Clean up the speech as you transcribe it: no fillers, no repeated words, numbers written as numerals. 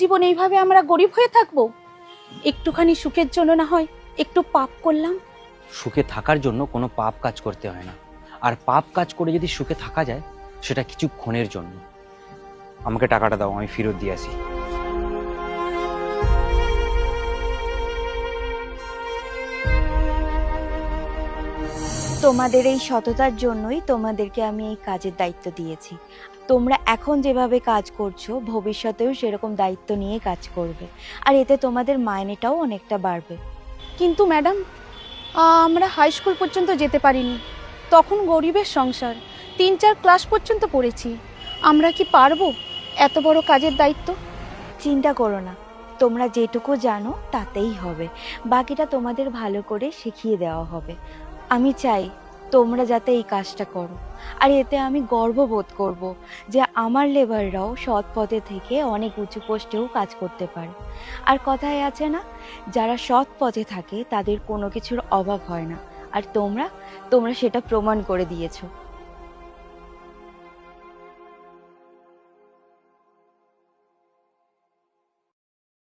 জীবন এইভাবে আমরা গরিব হয়ে থাকবো? একটুখানি সুখের জন্য না হয় একটু পাপ করলাম। সুখে থাকার জন্য কোনো পাপ কাজ করতে হয় না, আর পাপ কাজ করে যদি সুখে থাকা যায় সেটা কিছুক্ষণের জন্য। আমাকে টাকাটা দাও, আমি ফেরত দিয়ে আসি। তোমাদের এই সততার জন্যই তোমাদেরকে আমি এই কাজের দায়িত্ব দিয়েছি। তোমরা এখন যেভাবে কাজ করছো ভবিষ্যতেও সেরকম দায়িত্ব নিয়ে কাজ করবে, আর এতে তোমাদের মাইনেটাও অনেকটা বাড়বে। কিন্তু ম্যাডাম, আমরা হাই স্কুল পর্যন্ত যেতে পারিনি, তখন গরিবের সংসার, 3-4 ক্লাস পর্যন্ত পড়েছি। আমরা কি পারবো এত বড় কাজের দায়িত্ব? চিন্তা করো না, তোমরা যেটুকু জানো তাতেই হবে, বাকিটা তোমাদের ভালো করে শিখিয়ে দেওয়া হবে। আমি চাই তোমরা যাতে এই কাজটা করো, আর এতে আমি গর্ববোধ করব যে আমার লেবাররাও সৎ পথে থেকে অনেক উঁচু পোস্টেও কাজ করতে পারে। আর কথায় আছে না, যারা সৎ পথে থাকে তাদের কোনো কিছুর অভাব হয় না, আর তোমরা তোমরা সেটা প্রমাণ করে দিয়েছো।